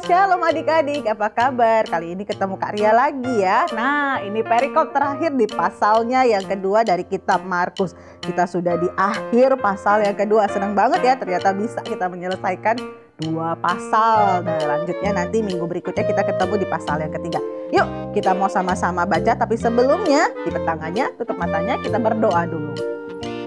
Shalom adik-adik, apa kabar? Kali ini ketemu Kak Ria lagi ya. Nah, ini perikop terakhir di pasalnya yang kedua dari kitab Markus. Kita sudah di akhir pasal yang kedua. Senang banget ya, ternyata bisa kita menyelesaikan 2 pasal. Nah, lanjutnya nanti minggu berikutnya kita ketemu di pasal yang ketiga. Yuk, kita mau sama-sama baca, tapi sebelumnya lipet tangannya, tutup matanya, kita berdoa dulu.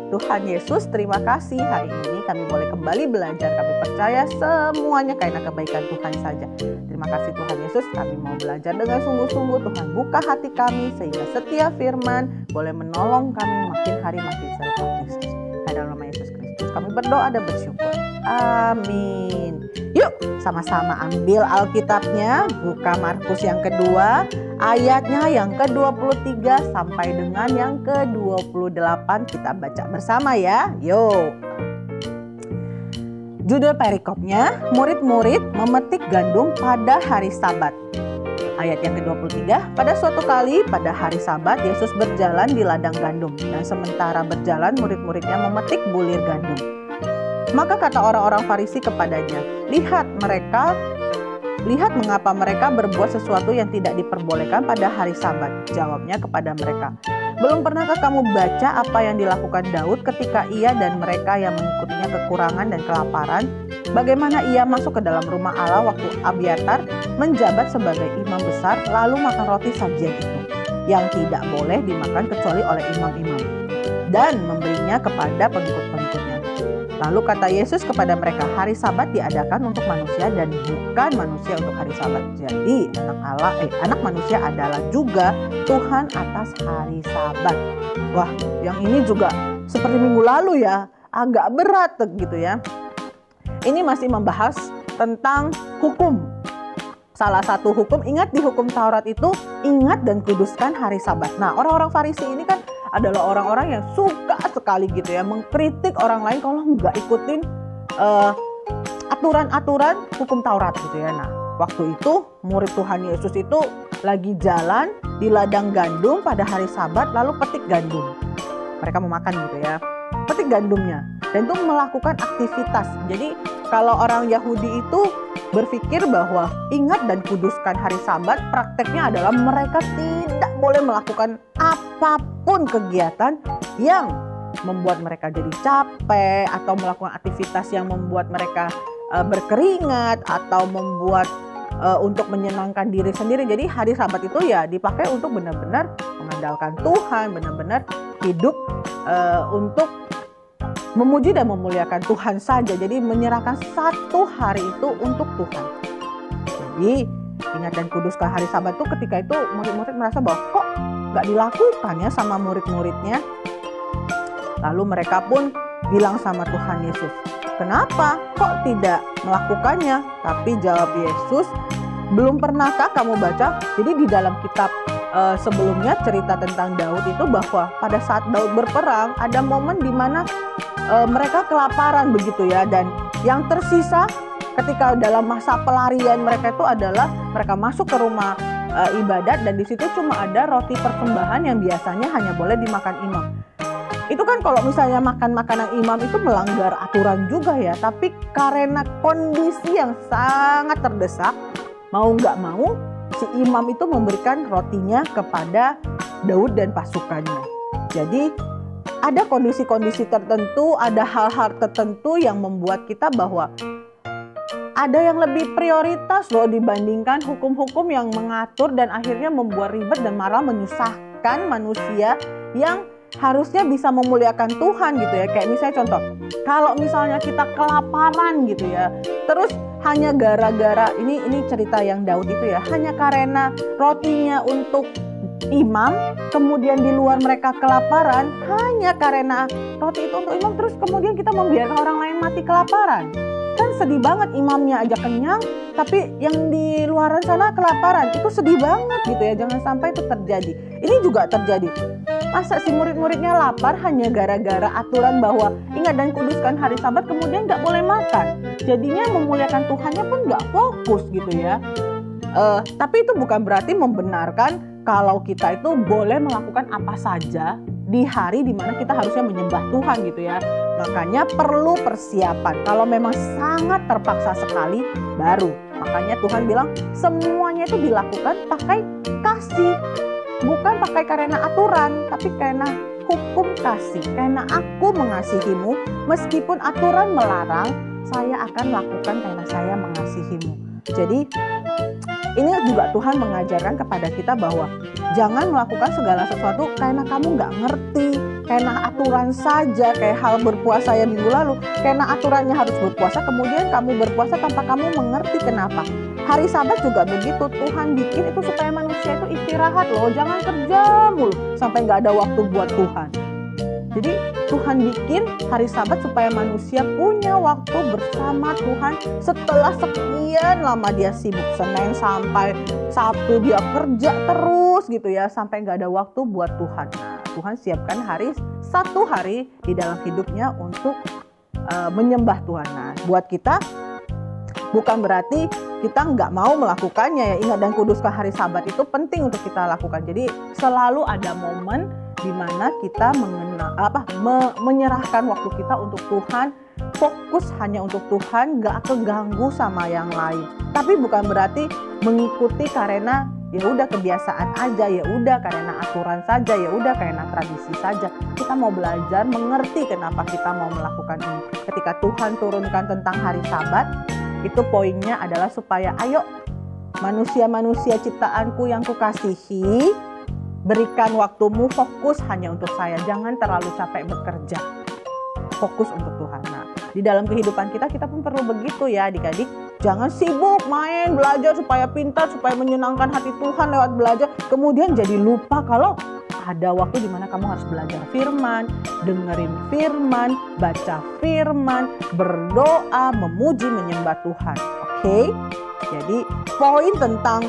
Tuhan Yesus, terima kasih hari ini kami boleh kembali belajar. Kami percaya semuanya karena kebaikan Tuhan saja. Terima kasih Tuhan Yesus, kami mau belajar dengan sungguh-sungguh. Tuhan buka hati kami sehingga setiap firman boleh menolong kami makin hari makin serupa Kristus. Dalam nama Yesus Kristus kami berdoa dan bersyukur. Amin. Yuk sama-sama ambil Alkitabnya, buka Markus yang kedua, ayatnya yang ke-23 sampai dengan yang ke-28. Kita baca bersama ya. Yuk. Judul perikopnya, murid-murid memetik gandum pada hari Sabat. Ayat yang ke-23, pada suatu kali pada hari Sabat Yesus berjalan di ladang gandum, dan sementara berjalan murid-muridnya memetik bulir gandum. Maka kata orang-orang Farisi kepadanya, lihat mengapa mereka berbuat sesuatu yang tidak diperbolehkan pada hari Sabat. Jawabnya kepada mereka, belum pernahkah kamu baca apa yang dilakukan Daud ketika ia dan mereka yang mengikutinya kekurangan dan kelaparan? Bagaimana ia masuk ke dalam rumah Allah waktu Abiatar menjabat sebagai imam besar, lalu makan roti sajian itu, yang tidak boleh dimakan kecuali oleh imam-imam, dan memberinya kepada pengikut-pengikutnya. Lalu kata Yesus kepada mereka, hari Sabat diadakan untuk manusia dan bukan manusia untuk hari Sabat. Jadi anak manusia adalah juga Tuhan atas hari Sabat. Wah, yang ini juga seperti minggu lalu ya, agak berat gitu ya. Ini masih membahas tentang hukum. Salah satu hukum, ingat di hukum Taurat itu, ingat dan kuduskan hari Sabat. Nah, orang-orang Farisi ini kan adalah orang-orang yang suka sekali gitu ya mengkritik orang lain kalau nggak ikutin aturan-aturan hukum Taurat gitu ya. Nah, waktu itu murid Tuhan Yesus itu lagi jalan di ladang gandum pada hari Sabat, lalu petik gandum. Mereka mau makan gitu ya, petik gandumnya dan itu melakukan aktivitas. Jadi kalau orang Yahudi itu berpikir bahwa ingat dan kuduskan hari Sabat, prakteknya adalah mereka tidak boleh melakukan apapun kegiatan yang membuat mereka jadi capek atau melakukan aktivitas yang membuat mereka berkeringat atau membuat untuk menyenangkan diri sendiri. Jadi hari Sabat itu ya dipakai untuk benar-benar mengandalkan Tuhan, benar-benar hidup untuk memuji dan memuliakan Tuhan saja. Jadi menyerahkan satu hari itu untuk Tuhan. Jadi ingat dan kuduskan hari Sabat itu ketika itu murid-murid merasa bahwa kok gak dilakukan ya sama murid-muridnya. Lalu mereka pun bilang sama Tuhan Yesus, kenapa kok tidak melakukannya? Tapi jawab Yesus, belum pernahkah kamu baca? Jadi di dalam kitab sebelumnya cerita tentang Daud itu bahwa pada saat Daud berperang ada momen di mana mereka kelaparan begitu ya, dan yang tersisa ketika dalam masa pelarian mereka itu adalah mereka masuk ke rumah ibadat dan di situ cuma ada roti persembahan yang biasanya hanya boleh dimakan imam. Itu kan kalau misalnya makan makanan imam itu melanggar aturan juga ya, tapi karena kondisi yang sangat terdesak, mau nggak mau si imam itu memberikan rotinya kepada Daud dan pasukannya. Jadi ada kondisi-kondisi tertentu, ada hal-hal tertentu yang membuat kita bahwa ada yang lebih prioritas loh dibandingkan hukum-hukum yang mengatur dan akhirnya membuat ribet dan malah menyusahkan manusia yang harusnya bisa memuliakan Tuhan gitu ya. Kayak misalnya contoh, kalau misalnya kita kelaparan gitu ya, terus hanya gara-gara ini cerita yang Daud itu ya, hanya karena rotinya untuk imam, kemudian di luar mereka kelaparan, hanya karena roti itu untuk imam, terus kemudian kita membiarkan orang lain mati kelaparan. Kan sedih banget, imamnya aja kenyang, tapi yang di luaran sana kelaparan. Itu sedih banget gitu ya, jangan sampai itu terjadi. Ini juga terjadi. Masa si murid-muridnya lapar hanya gara-gara aturan bahwa ingat dan kuduskan hari Sabat, kemudian nggak boleh makan. Jadinya memuliakan Tuhannya pun nggak fokus gitu ya. Tapi itu bukan berarti membenarkan kalau kita itu boleh melakukan apa saja di hari dimana kita harusnya menyembah Tuhan gitu ya. Makanya perlu persiapan. Kalau memang sangat terpaksa sekali, baru Makanya Tuhan bilang semuanya itu dilakukan pakai kasih. Bukan pakai karena aturan, tapi karena hukum kasih. Karena aku mengasihimu, meskipun aturan melarang, saya akan lakukan karena saya mengasihimu. Jadi ini juga Tuhan mengajarkan kepada kita bahwa jangan melakukan segala sesuatu karena kamu nggak ngerti, karena aturan saja, kayak hal berpuasa yang minggu lalu, karena aturannya harus berpuasa, kemudian kamu berpuasa tanpa kamu mengerti kenapa. Hari Sabat juga begitu, Tuhan bikin itu supaya manusia itu istirahat loh, jangan kerja mulu sampai nggak ada waktu buat Tuhan. Jadi Tuhan bikin hari Sabat supaya manusia punya waktu bersama Tuhan setelah sekian lama dia sibuk. Senin sampai Sabtu dia kerja terus gitu ya, sampai nggak ada waktu buat Tuhan. Nah, Tuhan siapkan satu hari di dalam hidupnya untuk menyembah Tuhan. Nah, buat kita bukan berarti kita nggak mau melakukannya ya. Ingat dan kuduskan hari Sabat itu penting untuk kita lakukan. Jadi selalu ada momen di mana kita menyerahkan waktu kita untuk Tuhan, fokus hanya untuk Tuhan, gak keganggu sama yang lain. Tapi bukan berarti mengikuti karena ya udah kebiasaan aja, ya udah karena aturan saja, ya udah karena tradisi saja. Kita mau belajar mengerti kenapa kita mau melakukan ini. Ketika Tuhan turunkan tentang hari Sabat, itu poinnya adalah supaya ayo manusia-manusia ciptaanku yang kukasihi, berikan waktumu fokus hanya untuk saya. Jangan terlalu capek bekerja. Fokus untuk Tuhan. Nah, di dalam kehidupan kita pun perlu begitu ya adik-adik. Jangan sibuk main, belajar supaya pintar, supaya menyenangkan hati Tuhan lewat belajar. Kemudian jadi lupa kalau ada waktu di mana kamu harus belajar firman, dengerin firman, baca firman, berdoa, memuji, menyembah Tuhan. Oke? Jadi poin tentang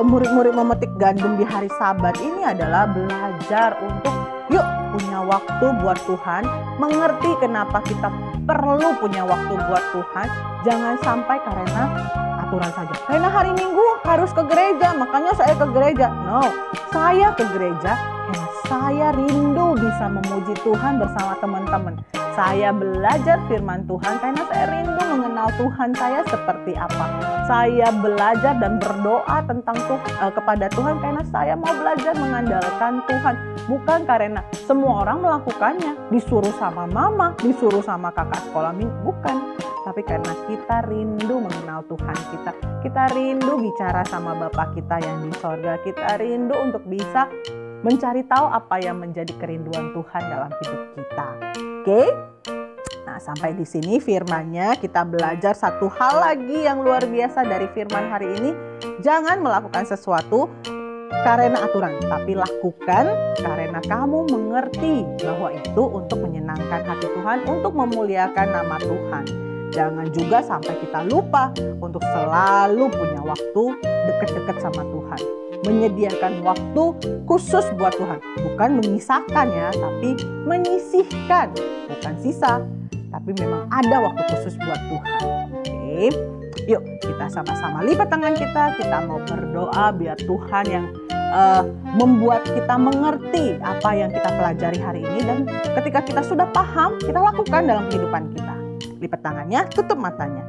murid-murid memetik gandum di hari Sabat ini adalah belajar untuk yuk punya waktu buat Tuhan, mengerti kenapa kita perlu punya waktu buat Tuhan. Jangan sampai karena aturan saja. Karena hari Minggu harus ke gereja, makanya saya ke gereja. No, saya ke gereja karena saya rindu bisa memuji Tuhan bersama teman-teman. Saya belajar firman Tuhan karena saya rindu mengenal Tuhan saya seperti apa. Saya belajar dan berdoa tentang kepada Tuhan karena saya mau belajar mengandalkan Tuhan. Bukan karena semua orang melakukannya, disuruh sama mama, disuruh sama kakak sekolah minggu, bukan. Tapi karena kita rindu mengenal Tuhan kita. Kita rindu bicara sama Bapa kita yang di sorga. Kita rindu untuk bisa mencari tahu apa yang menjadi kerinduan Tuhan dalam hidup kita. Oke? Nah, sampai di sini firman-Nya. Kita belajar satu hal lagi yang luar biasa dari firman hari ini. Jangan melakukan sesuatu karena aturan, tapi lakukan karena kamu mengerti bahwa itu untuk menyenangkan hati Tuhan, untuk memuliakan nama Tuhan. Jangan juga sampai kita lupa untuk selalu punya waktu dekat-dekat sama Tuhan. Menyediakan waktu khusus buat Tuhan. Bukan memisahkan ya, tapi menyisihkan. Bukan sisa, tapi memang ada waktu khusus buat Tuhan. Oke, yuk kita sama-sama lipat tangan kita mau berdoa biar Tuhan yang membuat kita mengerti apa yang kita pelajari hari ini. Dan ketika kita sudah paham, kita lakukan dalam kehidupan kita. Lipat tangannya, tutup matanya.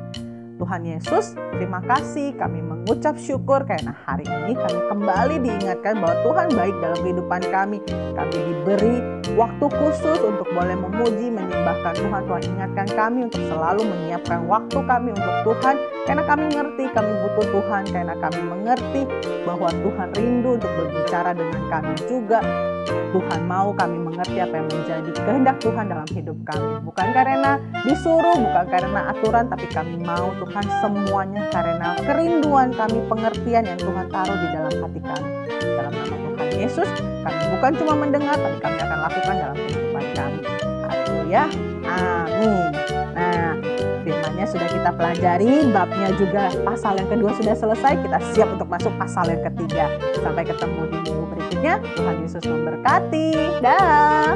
Tuhan Yesus, terima kasih, kami mengucap syukur karena hari ini kami kembali diingatkan bahwa Tuhan baik dalam kehidupan kami. Kami diberi waktu khusus untuk boleh memuji, menyembahkan Tuhan. Tuhan ingatkan kami untuk selalu menyiapkan waktu kami untuk Tuhan. Karena kami ngerti kami butuh Tuhan, karena kami mengerti bahwa Tuhan rindu untuk berbicara dengan kami juga. Tuhan mau kami mengerti apa yang menjadi kehendak Tuhan dalam hidup kami. Bukan karena disuruh, bukan karena aturan, tapi kami mau Tuhan semuanya karena kerinduan kami, pengertian yang Tuhan taruh di dalam hati kami. Dalam nama Tuhan Yesus, kami bukan cuma mendengar, tapi kami akan lakukan dalam kehidupan kami. Haleluya, amin. Nah, firman-Nya sudah kita pelajari, babnya juga pasal yang kedua sudah selesai. Kita siap untuk masuk pasal yang ketiga. Sampai ketemu di minggu berikutnya. Tuhan Yesus memberkati. Dah.